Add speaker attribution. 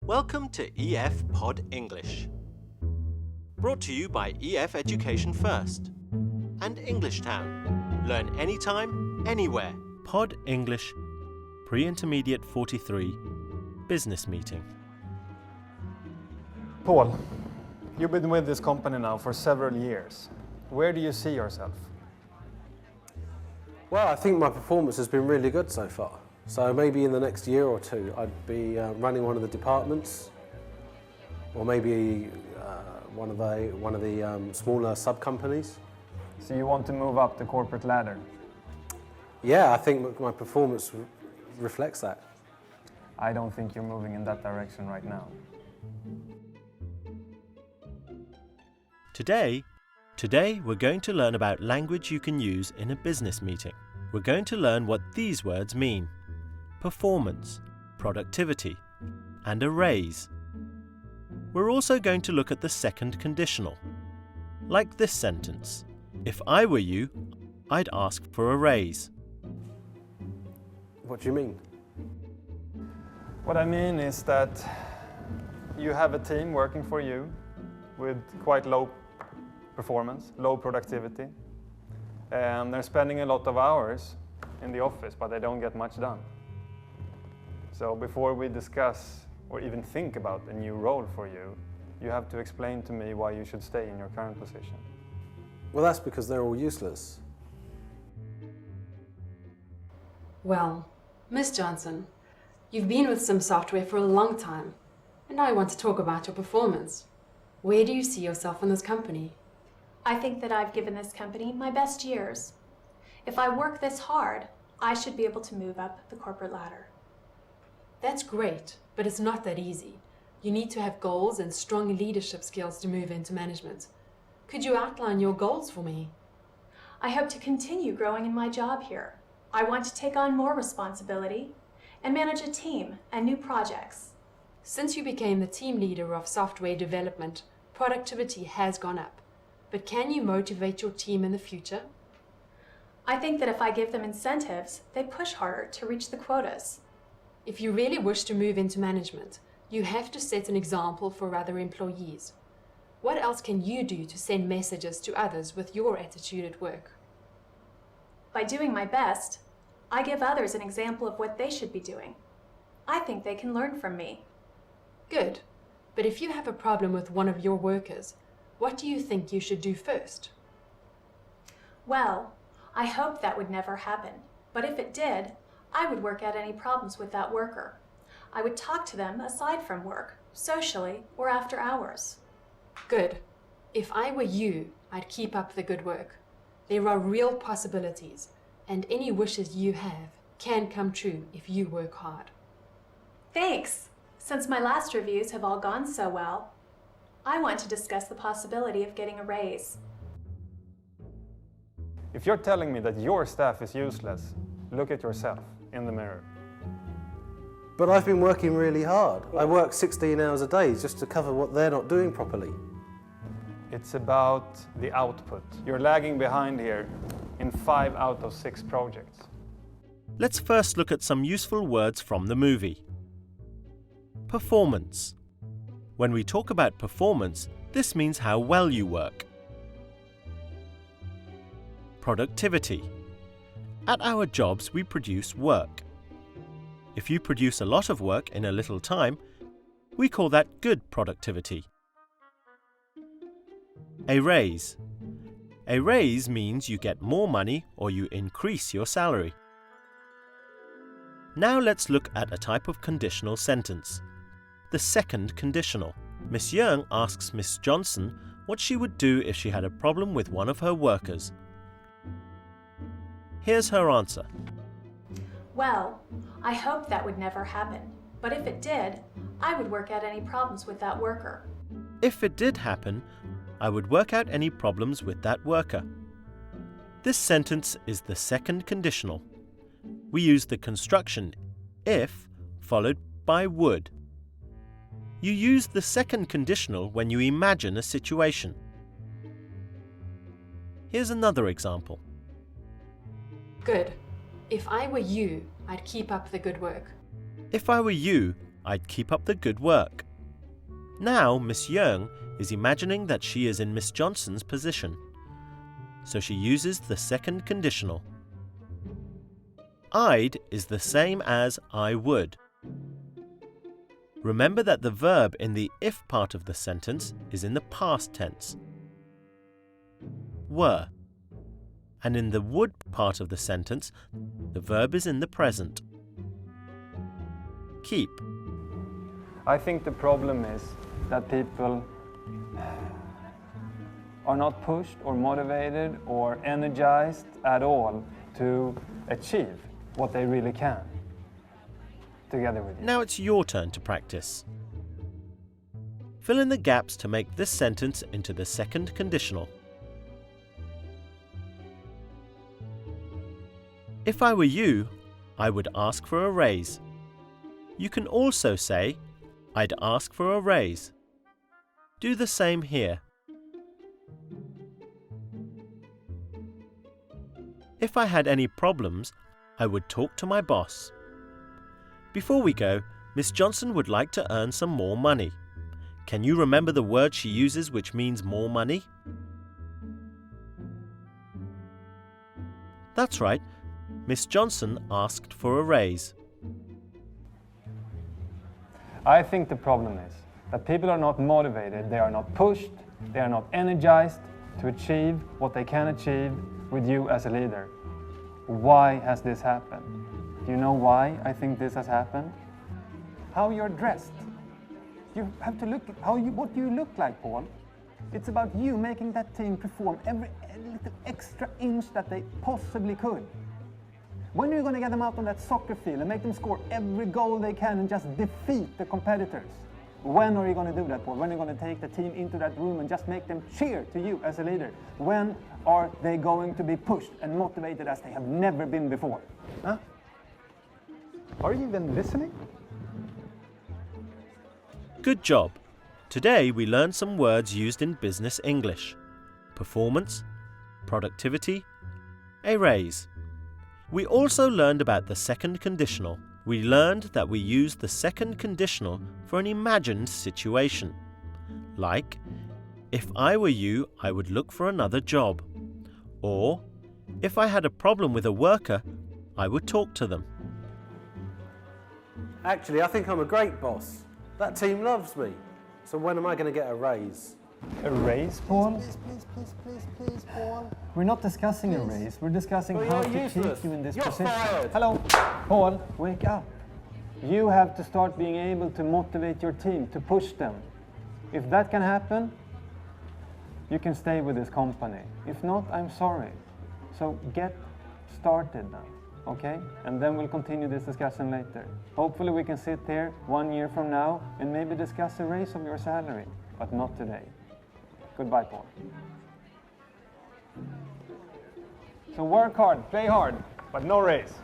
Speaker 1: Welcome to EF Pod English. Brought to you by EF Education First and English Town. Learn anytime, anywhere. Pod English Pre-Intermediate 43 Business Meeting.
Speaker 2: Paul, you've been with this company now for several years. Where do you see yourself?
Speaker 3: Well, I think my performance has been really good so far. So maybe in the next year or two, I'd be running one of the departments, or maybe one of the smaller sub-companies.
Speaker 2: So you want to move up the corporate ladder?
Speaker 3: Yeah, I think my performance reflects that.
Speaker 2: I don't think you're moving in that direction right now.
Speaker 1: Today we're going to learn about language you can use in a business meeting. We're going to learn what these words mean: performance, productivity, and a raise. We're also going to look at the second conditional. Like this sentence: if I were you, I'd ask for a raise.
Speaker 3: What do you mean?
Speaker 2: What I mean is that you have a team working for you with quite low performance, low productivity. They're spending a lot of hours in the office, but they don't get much done. So before we discuss or even think about a new role for you, you have to explain to me why you should stay in your current position.
Speaker 3: Well, that's because they're all useless.
Speaker 4: Well, Miss Johnson, you've been with Sim Software for a long time, and I want to talk about your performance. Where do you see yourself in this company?
Speaker 5: I think that I've given this company my best years. If I work this hard, I should be able to move up the corporate ladder.
Speaker 4: That's great, but it's not that easy. You need to have goals and strong leadership skills to move into management. Could you outline your goals for me?
Speaker 5: I hope to continue growing in my job here. I want to take on more responsibility and manage a team and new projects.
Speaker 4: Since you became the team leader of software development, productivity has gone up. But can you motivate your team in the future?
Speaker 5: I think that if I give them incentives, they push harder to reach the quotas.
Speaker 4: If you really wish to move into management, you have to set an example for other employees. What else can you do to send messages to others with your attitude at work?
Speaker 5: By doing my best, I give others an example of what they should be doing. I think they can learn from me.
Speaker 4: Good. But if you have a problem with one of your workers, what do you think you should do first?
Speaker 5: Well, I hope that would never happen. But if it did, I would work out any problems with that worker. I would talk to them aside from work, socially, or after hours.
Speaker 4: Good. If I were you, I'd keep up the good work. There are real possibilities, and any wishes you have can come true if you work hard.
Speaker 5: Thanks! Since my last reviews have all gone so well, I want to discuss the possibility of getting a raise.
Speaker 2: If you're telling me that your staff is useless, look at yourself in the mirror.
Speaker 3: But I've been working really hard. I work 16 hours a day just to cover what they're not doing properly.
Speaker 2: It's about the output. You're lagging behind here in 5 out of 6 projects.
Speaker 1: Let's first look at some useful words from the movie. Performance. When we talk about performance, this means how well you work. Productivity. At our jobs, we produce work. If you produce a lot of work in a little time, we call that good productivity. A raise. A raise means you get more money or you increase your salary. Now let's look at a type of conditional sentence. The second conditional. Miss Young asks Miss Johnson what she would do if she had a problem with one of her workers. Here's her answer.
Speaker 5: Well, I hope that would never happen. But if it did, I would work out any problems with that worker.
Speaker 1: If it did happen, I would work out any problems with that worker. This sentence is the second conditional. We use the construction if followed by would. You use the second conditional when you imagine a situation. Here's another example.
Speaker 4: Good. If I were you, I'd keep up the good work.
Speaker 1: If I were you, I'd keep up the good work. Now Miss Young is imagining that she is in Miss Johnson's position, so she uses the second conditional. I'd is the same as I would. Remember that the verb in the if part of the sentence is in the past tense, were, and in the would part of the sentence, the verb is in the present, keep.
Speaker 2: I think the problem is that people are not pushed or motivated or energized at all to achieve what they really can together with you.
Speaker 1: Now it's your turn to practice. Fill in the gaps to make this sentence into the second conditional. If I were you, I would ask for a raise. You can also say, I'd ask for a raise. Do the same here. If I had any problems, I would talk to my boss. Before we go, Miss Johnson would like to earn some more money. Can you remember the word she uses which means more money? That's right. Miss Johnson asked for a raise.
Speaker 2: I think the problem is that people are not motivated, they are not pushed, they are not energized to achieve what they can achieve with you as a leader. Why has this happened? Do you know why I think this has happened? How you're dressed. You have to look at what you look like, Paul. It's about you making that team perform every little extra inch that they possibly could. When are you going to get them out on that soccer field and make them score every goal they can and just defeat the competitors? When are you going to do that, Paul? When are you going to take the team into that room and just make them cheer to you as a leader? When are they going to be pushed and motivated as they have never been before? Huh? Are you even listening?
Speaker 1: Good job! Today we learned some words used in business English: performance, productivity, a raise. We also learned about the second conditional. We learned that we use the second conditional for an imagined situation. Like, if I were you, I would look for another job. Or, if I had a problem with a worker, I would talk to them.
Speaker 3: Actually, I think I'm a great boss. That team loves me. So when am I going to get a raise?
Speaker 2: A raise, Paul?
Speaker 6: Please, Paul.
Speaker 2: We're not discussing a raise. We're discussing
Speaker 3: Well,
Speaker 2: how
Speaker 3: you're
Speaker 2: to keep
Speaker 3: useless.
Speaker 2: you in this
Speaker 3: You're
Speaker 2: position.
Speaker 3: fired.
Speaker 2: Hello, Paul, wake up. You have to start being able to motivate your team, to push them. If that can happen, you can stay with this company. If not, I'm sorry. So get started now, okay? And then we'll continue this discussion later. Hopefully we can sit here 1 year from now and maybe discuss a raise of your salary, but not today. Goodbye, Paul. So work hard, play hard, but no raise.